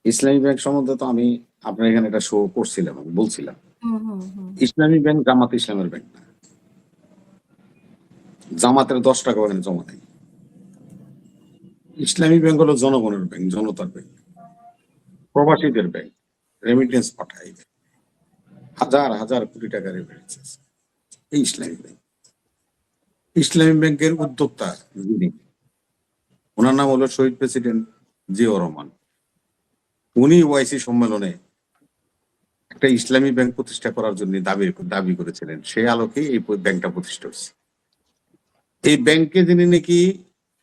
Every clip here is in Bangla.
ইসলামী ব্যাংক সম্বন্ধে তো আমি আপনার এখানে একটা শো করছিলাম, আমি বলছিলাম। হুম, হুম, হুম। ইসলামী ব্যাংক জামাত ইসলামের ব্যাংক না। জামাতের 10 টাকা ওখানে জমা নেই। ইসলামী ব্যাংক হলো জনগণের ব্যাংক, জনতার ব্যাংক, প্রবাসীদের ব্যাংক, রেমিটেন্স পাঠায়, হাজার হাজার কোটি টাকা রেমিটেন্স। এই ইসলামী ব্যাংক। ইসলামী ব্যাংকের উদ্যোক্তা যিনি, ওনার নাম হলো শহীদ প্রেসিডেন্ট জিয়াউর রহমান। উনি ওআইসি সম্মেলনে একটা ইসলামী ব্যাংক প্রতিষ্ঠা করার জন্য দাবি করেছিলেন। সেই আলোকে এই ব্যাংকটা প্রতিষ্ঠা হয়েছে। এই ব্যাংকে যিনি নাকি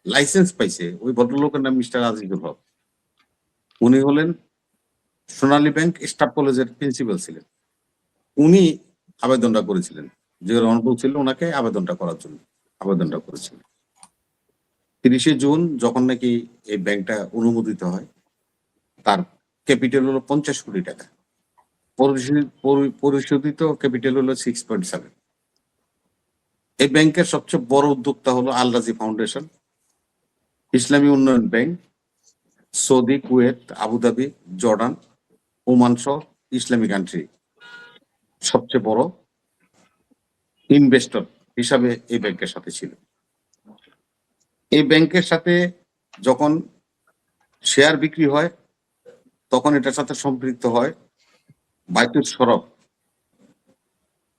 লাইসেন্স পাইছে, ওই ভদ্রলোকের নাম মিস্টার আজিজুল হক। উনি হলেন সোনালী ব্যাংক স্টাফ কলেজের প্রিন্সিপাল ছিলেন। উনি আবেদনটা করেছিলেন, যে রহমান বলছিল ওনাকে আবেদনটা করার জন্য, আবেদনটা করেছিলেন। 30শে জুন যখন নাকি এই ব্যাংকটা অনুমোদিত হয়, তার ক্যাপিটাল হলো 50 কোটি টাকা, পরিশোধিত ক্যাপিটাল হলো 6.7। এই ব্যাংকের সবচেয়ে বড় উদ্যোক্তা হলো আল রাজি ফাউন্ডেশন, ইসলামী উন্নয়ন bank, Saudi, Kuwait, Abu Dhabi, Jordan, Oman সহ ইসলামী কান্ট্রি সবচেয়ে বড় ইনভেস্টর হিসাবে এই ব্যাংকের সাথে ছিল। এই ব্যাংকের সাথে যখন শেয়ার বিক্রি হয়, তখন এটার সাথে সম্পৃক্ত হয় বাইতুল শরফ,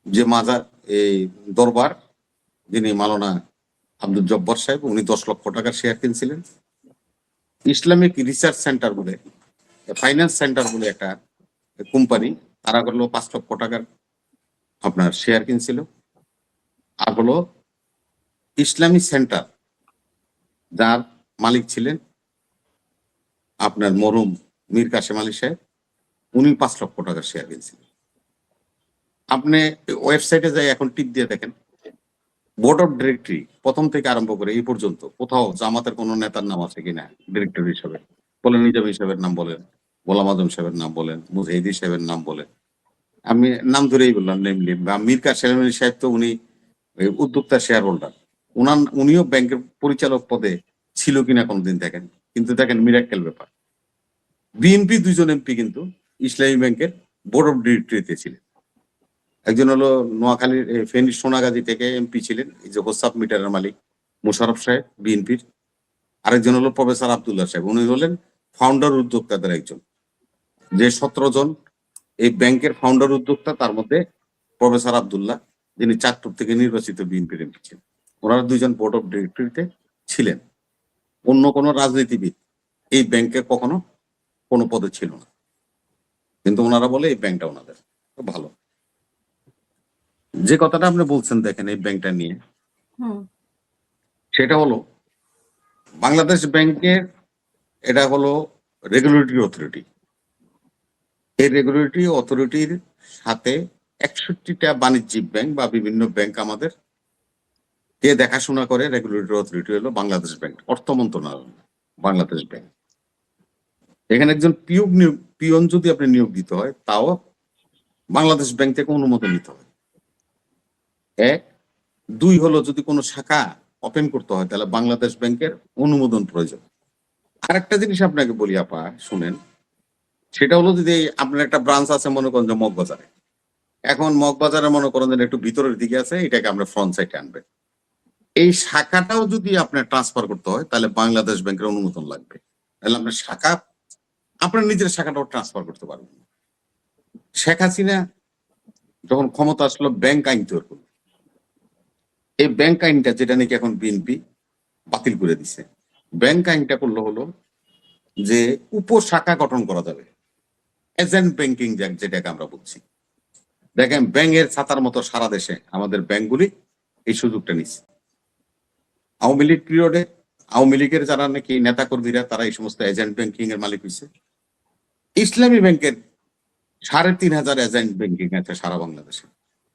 যে মাজার এই দরবার, যিনি মাওলানা আব্দুল জব্বার সাহেব, উনি 10 লক্ষ টাকার শেয়ার কিনছিলেন। ইসলামিক রিসার্চ সেন্টার বলে, ফাইন্যান্স সেন্টার বলে একটা কোম্পানি, তারা করলো 5 লক্ষ টাকার আপনার শেয়ার কিনছিল। আর হলো ইসলামী সেন্টার, যার মালিক ছিলেন আপনার মরহুম মীর কাসেম আলী সাহেব, উনি 5 লক্ষ টাকার শেয়ার কিনছিলেন। আপনি ওয়েবসাইটে যাই এখন টিপ দিয়ে দেখেন, বোর্ড অফ ডিরেক্টরি প্রথম থেকে আরম্ভ করে এই পর্যন্ত কোথাও জামাতের কোন নেতার নাম আছে কিনা ডিরেক্টর হিসাবে বলেন, নিজামী সাহেবের নাম বলেন, গোলাম আজম সাহেবের নাম বলেন, মুজাহিদি সাহেবের নাম বলেন, আমি নাম ধরেই বললাম নেমলি, বা মীর কাসেম আলী সাহেব তো উনি উদ্যোক্তা শেয়ার হোল্ডার, উনিও ব্যাংকের পরিচালক পদে ছিল কিনা কোনদিন দেখেন। কিন্তু দেখেন মিরাক্কেল ব্যাপার, বিএনপি 2জন এমপি কিন্তু ইসলামী ব্যাংকের বোর্ড অফ ডিরেক্টরিতে ছিলেন। একজন হলো নোয়াখালীর ফেনী সোনাগাজী থেকে এমপি ছিলেন, এই যে হোসাব মিটারের মালিক মোশাররফ সাহেব বিএনপির। আরেকজন হলো প্রফেসর আব্দুল্লাহ সাহেব, উনি হলেন ফাউন্ডার উদ্যোক্তাদের একজন। যে 17 জন এই ব্যাংকের ফাউন্ডার উদ্যোক্তা, তার মধ্যে প্রফেসর আব্দুল্লাহ, যিনি চাঁদপুর থেকে নির্বাচিত বিএনপির এমপি ছিলেন। ওনারা 2জন বোর্ড অফ ডিরেক্টরিতে ছিলেন। অন্য কোনো রাজনীতিবিদ এই ব্যাংকে কখনো কোনো পদে ছিল না, কিন্তু ওনারা বলে এই ব্যাংকটা ওনাদের। ভালো, যে কথাটা আপনি বলছেন দেখেন এই ব্যাংকটা নিয়ে, সেটা হলো বাংলাদেশ ব্যাংকের, এটা হলো রেগুলেটরি অথরিটি। এই রেগুলেটরি অথরিটির সাথে 61টা বাণিজ্যিক ব্যাংক বা বিভিন্ন ব্যাংক আমাদের কে দেখাশোনা করে। রেগুলেটরি অথরিটি হলো বাংলাদেশ ব্যাংক, অর্থ মন্ত্রণালয়, বাংলাদেশ ব্যাংক। এখানে একজন পিয়ন যদি আপনি নিয়োগ দিতে হয়, তাও বাংলাদেশ ব্যাংক থেকে অনুমোদন নিতে হয়। 1, 2 হলো যদি কোনো শাখা ওপেন করতে হয়, তাহলে বাংলাদেশ ব্যাংকের অনুমোদন প্রয়োজন। আরেকটা জিনিস আপনাকে বলি আপা, শুনেন, সেটা হলো যদি আপনার একটা ব্রাঞ্চ আছে মনে করেন যে মগবাজারে, এখন মগবাজারে মনে করেন যে একটু ভিতরের দিকে আছে, এটাকে আমরা ফ্রন্ট সাইডে আনবেন। এই শাখাটাও যদি আপনার ট্রান্সফার করতে হয়, তাহলে বাংলাদেশ ব্যাংকের অনুমোদন লাগবে। তাহলে আপনার শাখা, আপনার নিজের শাখাটাও ট্রান্সফার করতে পারবেন। শেখ হাসিনা যখন ক্ষমতা আসলো, ব্যাংক আইন তৈরি করলো। এই ব্যাংক আইনটা, যেটা নাকি এখন বিএনপি বাতিল করে দিছে, ব্যাংক আইনটা করলো হলো যে উপশাখা গঠন করা যাবে, এজেন্ট ব্যাংকিং যেটাকে আমরা বলছি। দেখেন ব্যাংকের ছাতার মতো সারা দেশে আমাদের ব্যাংকগুলি এই সুযোগটা নিচ্ছে। আওয়ামী লীগ পিরিয়ডে আওয়ামী লীগের যারা নাকি নেতা কর্মীরা, তারা এই সমস্ত এজেন্ট ব্যাংকিং এর মালিক হয়েছে। ইসলামী ব্যাংকের 3,500 এজেন্ট ব্যাংকিং আছে সারা বাংলাদেশে,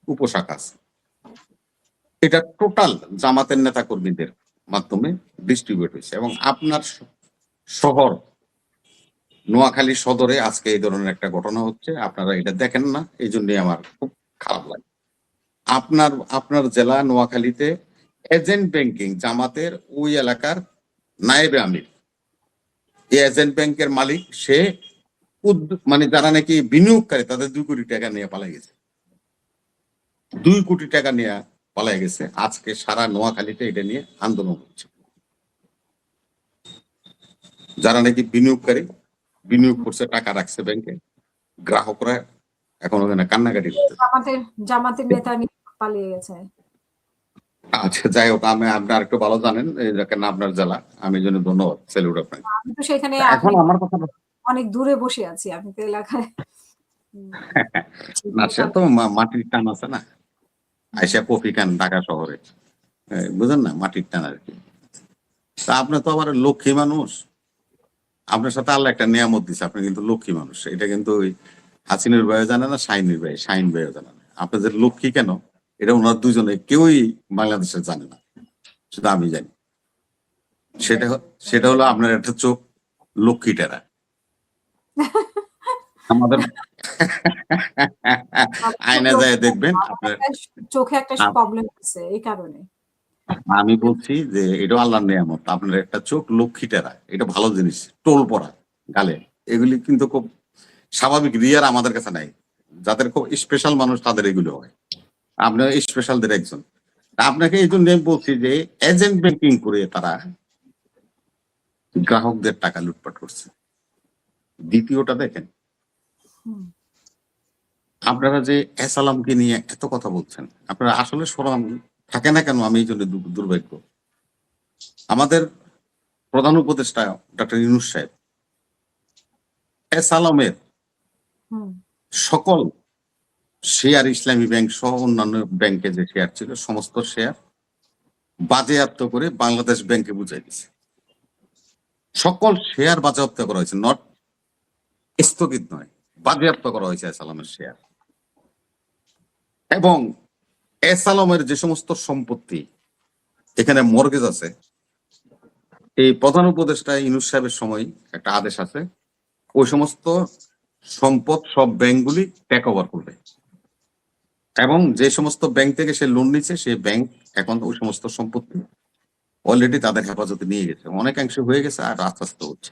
উপশাখা আছে। এটা টোটাল জামাতের নেতা কর্মীদের মাধ্যমে ডিস্ট্রিবিউট হয়েছে। এবং আপনার শহর নোয়াখালী সদরে আজকে এই ধরনের একটা ঘটনা হচ্ছে, আপনারা এটা দেখেন না, এই জন্যই আমার খুব খারাপ লাগে। আপনার জেলা নোয়াখালীতে এজেন্ট ব্যাংকিং জামাতের ওই এলাকার নায়েবে আমির, এই এজেন্ট ব্যাংকের মালিক, সে মানে যারা নাকি বিনিয়োগকারী তাদের 2 কোটি টাকা নিয়ে পালাই গেছে। 2 কোটি টাকা নিয়ে পালাই গেছে। আজকে সারা নোয়াখালীতে এটা নিয়ে আন্দোলন হচ্ছে। যারা নাকি বিনিয়োগকারী, বিনিয়োগ করছে, টাকা রাখছে ব্যাংকে, গ্রাহকরা এখন ওখানে কান্নাকাটি করতেছে। জামাতের নেতা পালিয়ে গেছে। আচ্ছা, যাই হোক, আপনি আরেকটু ভালো জানেন, এই দেখেন আপনার জেলা, আমি জন্য ধন্যবাদ, স্যালুট আপনাকে। আমি তো সেখানে এখন আমার কথা অনেক দূরে বসে আছি, আমি তো এলাকায় না, সে তো মাটির টান আছে না, আইসা কফি খান ঢাকা শহরে, বুঝেন না, মাটির টান আর কি। তা আপনি তো আবার লক্ষ্মী মানুষ, আপনার সাথে আল্লাহ একটা নিয়ামত দিচ্ছে, আপনি কিন্তু লক্ষ্মী মানুষ। এটা কিন্তু ওই হাসিনের ভাইও জানে না, শাহিন ভাইও জানে না। আপনি যে লক্ষ্মী কেন, এটা ওনার দুজনে কেউই বাংলাদেশে জানে না, শুধু আমি জানি। সেটা হলো আপনার একটা চোখ লক্ষ্মী টেরা। আমাদের আয়না যায় দেখবেন আপনার চোখে একটা প্রবলেম আছে, এই কারণে আমি বলছি যে এটা আল্লাহর নিয়ামত। আপনার একটা চোখ লক্ষ্মী টেরা, এটা ভালো জিনিস। টোল পড়া গালে, এগুলি কিন্তু খুব স্বাভাবিক, রিয়ার আমাদের কাছে নাই। যাদের খুব স্পেশাল মানুষ তাদের এগুলো হয়, আপনার স্পেশালদের একজন। আপনাকে এই জন্য বলছি যে এজেন্ট ব্যাংকিং করে তারা গ্রাহকদের টাকা লুটপাট করছে। দ্বিতীয়টা দেখেন, আপনারা যে এসালামকে নিয়ে এত কথা বলছেন, আপনারা আসলে শরম থাকে না কেন? আমি এই জন্য দুর্ভাগ্য, আমাদের প্রধান উপদেষ্টা ডক্টর ইউনূস সাহেব এসালামের সকল শেয়ার, ইসলামী ব্যাংক সহ অন্যান্য ব্যাংকে যে শেয়ার ছিল, সমস্ত শেয়ার বাজেয়াপ্ত করে বাংলাদেশ ব্যাংকে বুঝাই দিচ্ছে। সকল শেয়ার বাজেয়াপ্ত করা হয়েছে, নট স্থগিত নয়, বাজেয়াপ্ত করা হয়েছে এসালামের শেয়ার। এবং এসালামের যে সমস্ত সম্পত্তি, এখানে মর্গেজ আছে, এই প্রধান উপদেষ্টা ইউনূস সাহেবের সময় একটা আদেশ আছে, ওই সমস্ত সম্পদ সব ব্যাংকগুলি টেক ওভার করবে। এবং যে সমস্ত ব্যাংক থেকে সে লোন নিচ্ছে, সেই ব্যাংক এখন ওই সমস্ত সম্পত্তি অলরেডি তাদের হেফাজতে নিয়ে গেছে, অনেকাংশে হয়ে গেছে, আর আস্তে আস্তে হচ্ছে।